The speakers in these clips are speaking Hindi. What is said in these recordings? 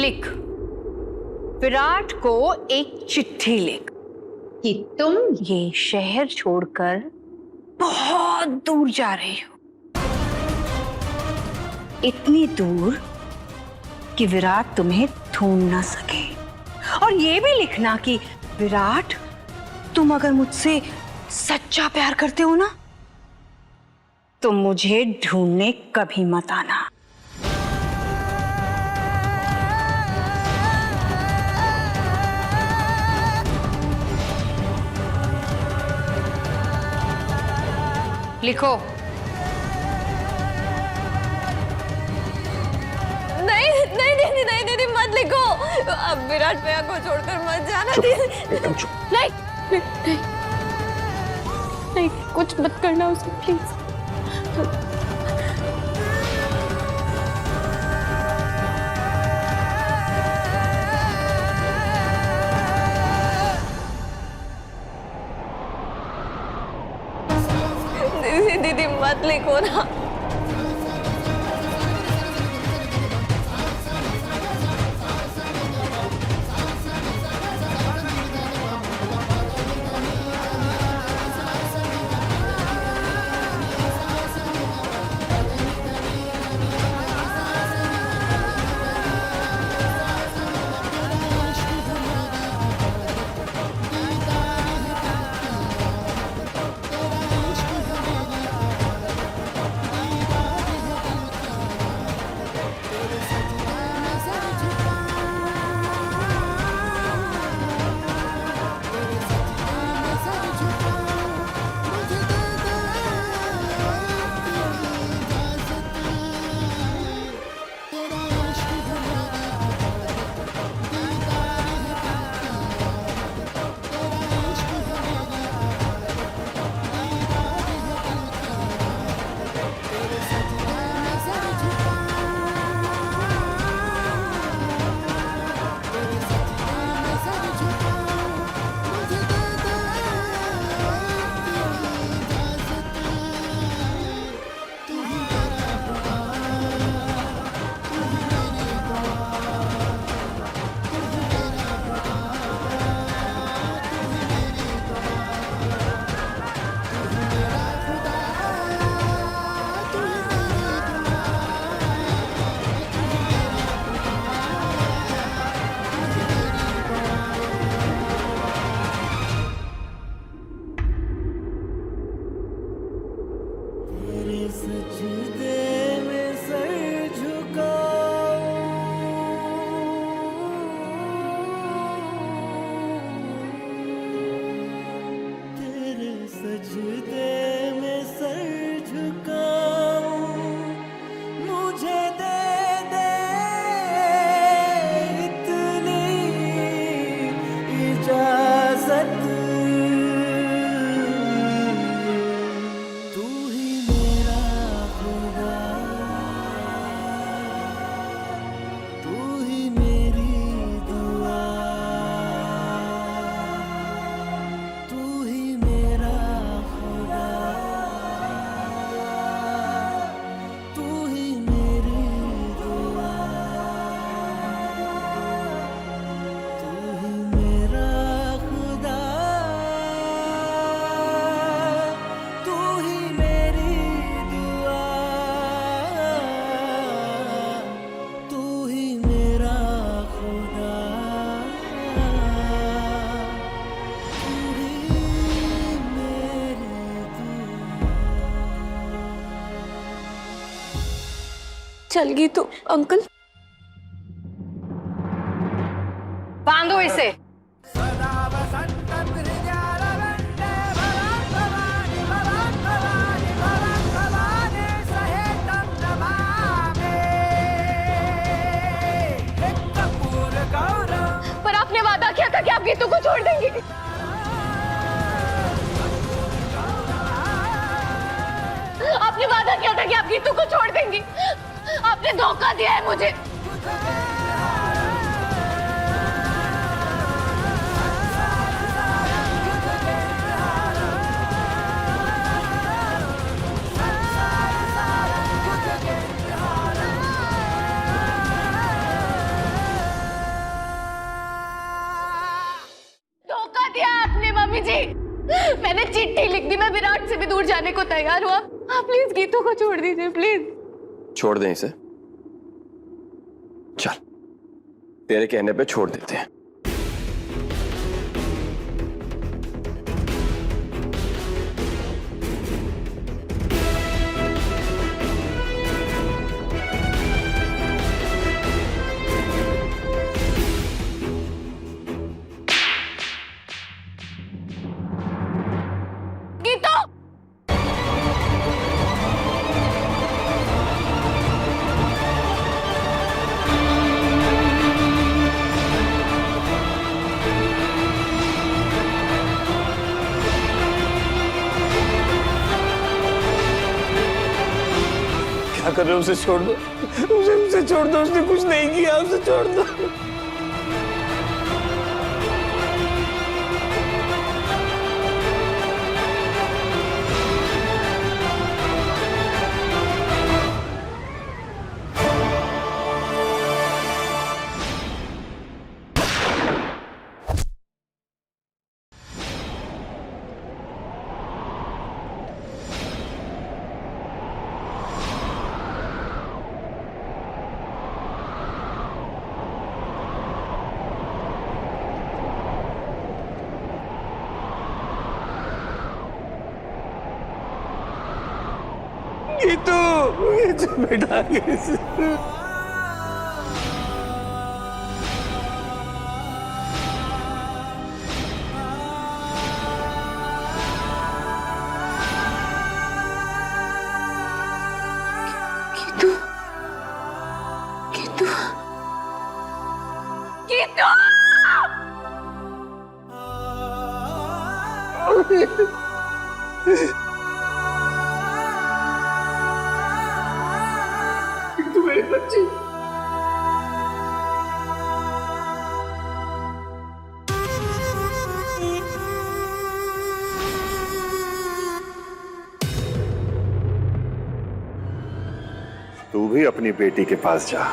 लिख, विराट को एक चिट्ठी लिख कि तुम ये शहर छोड़कर बहुत दूर जा रही हो, इतनी दूर कि विराट तुम्हें ढूंढ ना सके। और ये भी लिखना कि विराट, तुम अगर मुझसे सच्चा प्यार करते हो ना, तो मुझे ढूंढने कभी मत आना। लिखो। नहीं नहीं दीदी, नहीं दीदी, मत लिखो। अब विराट भैया को छोड़कर मत जाना दीदी। एकदम चुप। नहीं नहीं नहीं, कुछ मत करना उसे प्लीज। दीदी दीदी मत लिखो ना। चल गई तो अंकल बांधो इसे। पर आपने वादा किया था कि आप गीतू को छोड़ देंगे। आपने वादा किया था कि आप गीतू को छोड़ देंगी। आपने धोखा दिया है मुझे। मैंने चिट्ठी लिख दी, मैं विराट से भी दूर जाने को तैयार हूँ। आप प्लीज गीतू को छोड़ दीजिए प्लीज। छोड़ दें इसे? चल, तेरे कहने पे छोड़ देते हैं। गीतू, क्या कर रहे हो? उसे छोड़ दो, उसे छोड़ दो, उसने कुछ नहीं किया, उसे छोड़ दो। ये तो बेटा गीतू, गीतू, गीतू। मेरी बच्ची। तू भी अपनी बेटी के पास जा।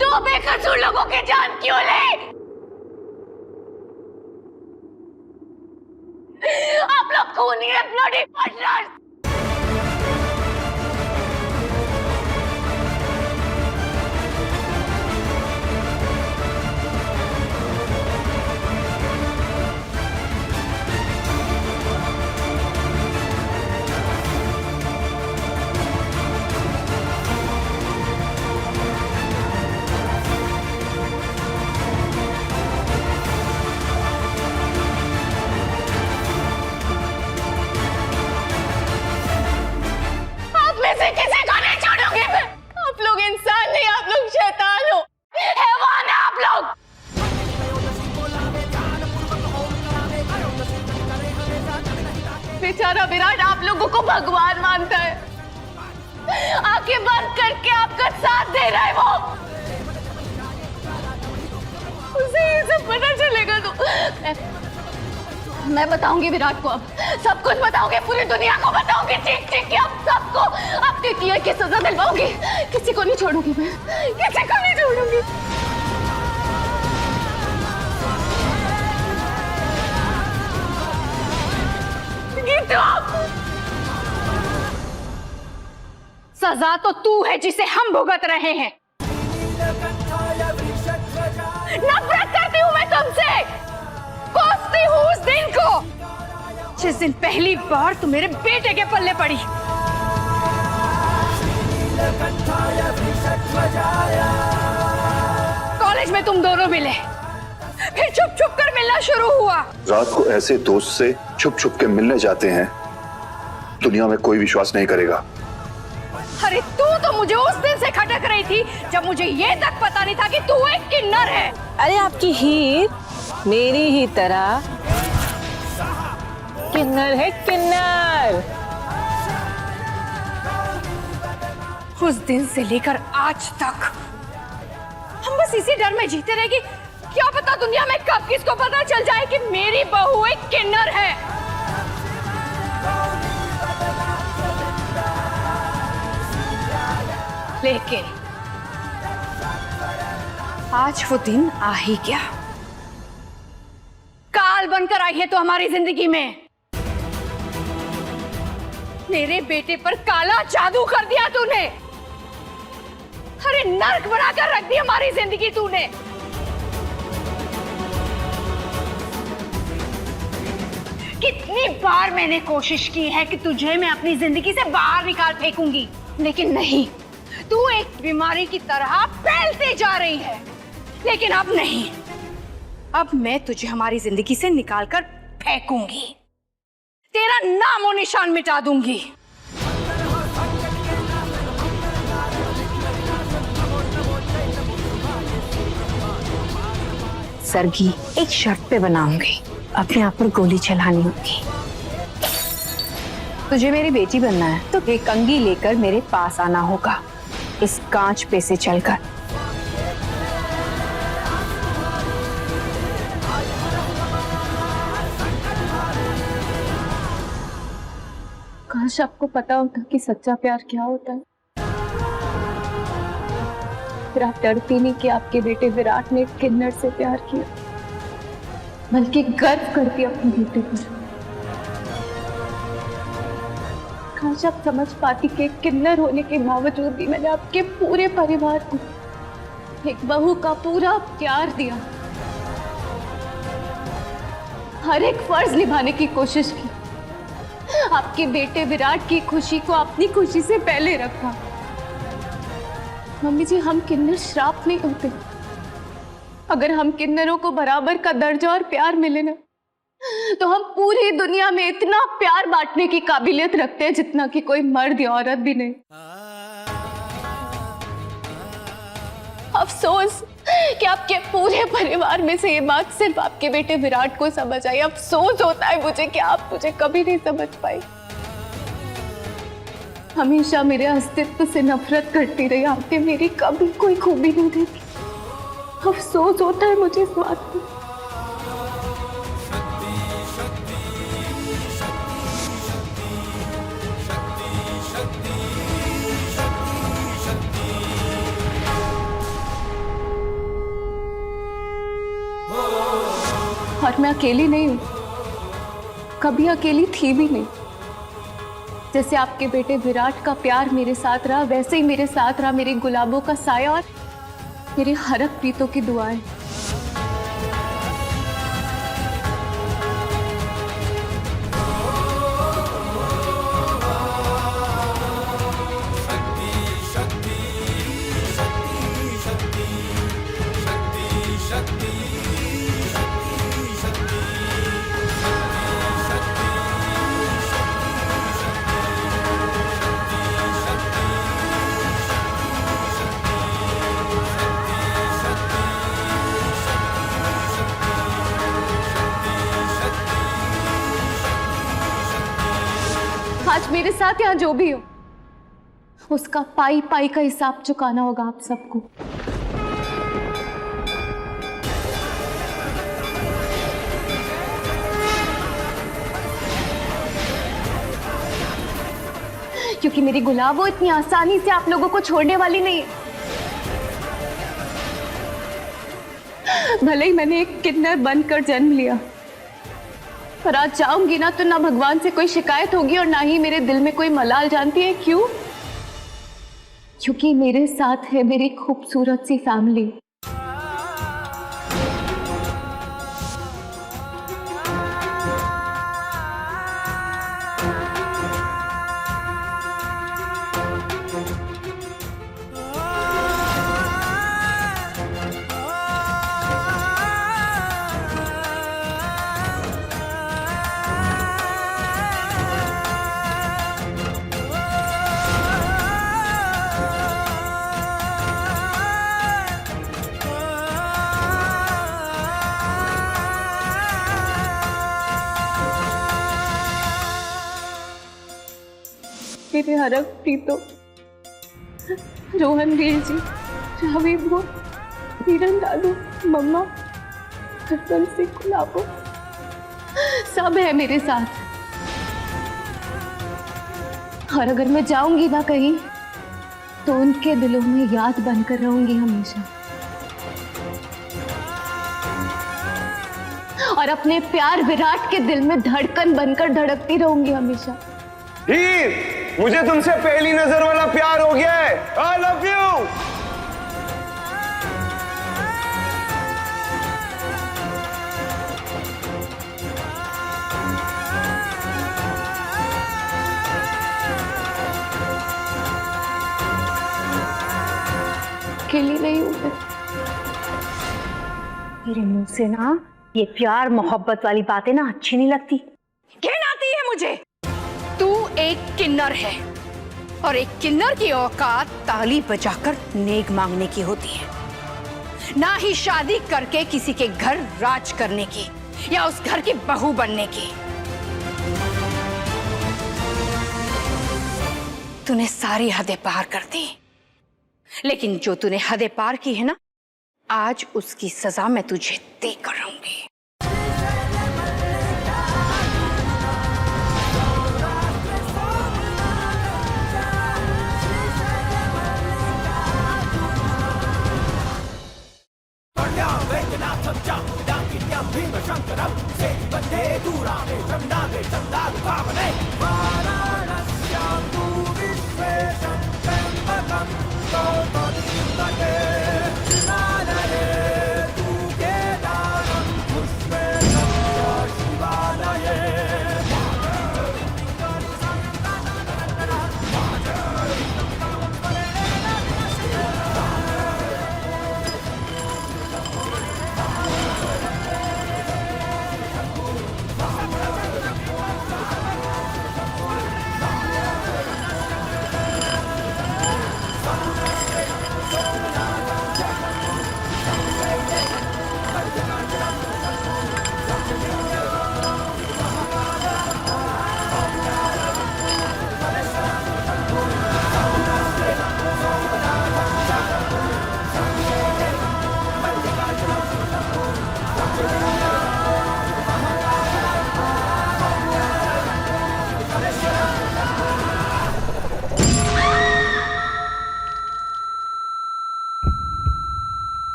दो बेकसूर लोगों की जान क्यों ले? आप लोग खूनी है, ब्लडी मर्डरर्स। से किसी को नहीं छोड़ूंगी मैं। आप लोग इंसान नहीं, आप लोग शैतान हो, हैवान है आप लोग। बेचारा विराट आप लोगों को भगवान मानता है, आंखें बंद करके आपका साथ दे रहा है वो। उसे ये सब पता चलेगा तो मैं बताऊंगी विराट को, अब सब कुछ बताऊंगी, पूरी दुनिया को बताऊंगी, चीख चीख के अब सबको आपके किए की सजा दिलवाऊंगी। किसी को नहीं छोड़ूंगी मैं, किसी को नहीं छोड़ूंगी। गीतू, सजा तो तू है जिसे हम भुगत रहे हैं। नफरत करती हूँ मैं तुमसे, कोसती हूँ उस दिन को जिस दिन पहली बार तू मेरे बेटे के पल्ले पड़ी। कॉलेज में तुम दोनों मिले, फिर छुप छुप कर मिलना शुरू हुआ। रात को ऐसे दोस्त से छुप छुप के मिलने जाते हैं दुनिया में कोई विश्वास नहीं करेगा। अरे तू तो मुझे उस दिन से खटक रही थी जब मुझे ये तक पता नहीं था कि तू एक किन्नर है। अरे आपकी हीर मेरी ही तरह किन्नर है, किन्नर। उस दिन से लेकर आज तक हम बस इसी डर में जीते रहे कि क्या पता दुनिया में कब किसको पता चल जाए कि मेरी बहू एक किन्नर है। लेकिन आज वो दिन आ ही गया। काल बनकर आई है तो हमारी जिंदगी में। मेरे बेटे पर काला जादू कर दिया तूने। अरे नर्क बनाकर रख दी हमारी जिंदगी तूने। कितनी बार मैंने कोशिश की है कि तुझे मैं अपनी जिंदगी से बाहर निकाल फेंकूंगी, लेकिन नहीं, तू एक बीमारी की तरह फैलते जा रही है। लेकिन अब नहीं, अब मैं तुझे हमारी जिंदगी से निकालकर फेंकूंगी, तेरा नामो निशान मिटा दूंगी। सरगी एक शर्त पे बनाऊंगी, अपने आप पर गोली चलानी होगी। तुझे मेरी बेटी बनना है तो एक कंघी लेकर मेरे पास आना होगा, इस कांच पे से चलकर। काश आपको पता होता कि सच्चा प्यार क्या होता है। फिर आप डरती नहीं कि आपके बेटे विराट ने किन्नर से प्यार किया, बल्कि गर्व करती अपने बेटे पर। काश आप समझ पाती कि किन्नर होने के बावजूद भी मैंने आपके पूरे परिवार को एक बहू का पूरा प्यार दिया, हर एक फर्ज निभाने की कोशिश की, आपके बेटे विराट की खुशी को अपनी खुशी से पहले रखा। मम्मी जी, हम किन्नर श्राप नहीं होते। अगर हम किन्नरों को बराबर का दर्जा और प्यार मिले ना, तो हम पूरी दुनिया में इतना प्यार बांटने की काबिलियत रखते हैं जितना कि कोई मर्द या औरत भी नहीं। अफसोस कि आपके पूरे परिवार में से ये बात सिर्फ आपके बेटे विराट को समझ आई। अफसोस होता है मुझे कि आप मुझे कभी नहीं समझ पाई। हमेशा मेरे अस्तित्व से नफरत करती रही, आपने मेरी कभी कोई खूबी नहीं देखी। अफसोस होता है मुझे इस बात पर। और मैं अकेली नहीं हूं, कभी अकेली थी भी नहीं। जैसे आपके बेटे विराट का प्यार मेरे साथ रहा, वैसे ही मेरे साथ रहा मेरी गुलाबों का साया और मेरे हरक प्रीतों की दुआएं। आज मेरे साथ यहाँ जो भी हो, उसका पाई पाई का हिसाब चुकाना होगा आप सबको। क्योंकि मेरी गुलाबो इतनी आसानी से आप लोगों को छोड़ने वाली नहीं है। भले ही मैंने एक किन्नर बनकर जन्म लिया, पर आज जाऊंगी ना तो ना भगवान से कोई शिकायत होगी और ना ही मेरे दिल में कोई मलाल। जानती है क्यों? क्योंकि मेरे साथ है मेरी खूबसूरत सी फैमिली। मेरे हरक प्रीतो, रोहन वीर जी, रावी वो, हीरन दादू, मम्मा, हरपन सिंह गुलाबो, सब है मेरे साथ। और अगर मैं जाऊंगी ना कहीं तो उनके दिलों में याद बनकर रहूंगी हमेशा, और अपने प्यार विराट के दिल में धड़कन बनकर धड़कती रहूंगी हमेशा। हीर, मुझे तुमसे पहली नजर वाला प्यार हो गया है। I love you. अकेली नहीं हूं मैं। मेरे मुंह से ना ये प्यार मोहब्बत वाली बातें ना अच्छी नहीं लगती, घिन आती है मुझे। तू एक किन्नर है और एक किन्नर की औकात ताली बजाकर नेक मांगने की होती है, ना ही शादी करके किसी के घर राज करने की या उस घर की बहू बनने की। तूने सारी हदें पार कर दी, लेकिन जो तूने हदें पार की है ना, आज उसकी सजा मैं तुझे देकर रहूंगी।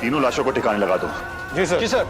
तीनों लाशों को ठिकाने लगा दो। जी सर। जी सर।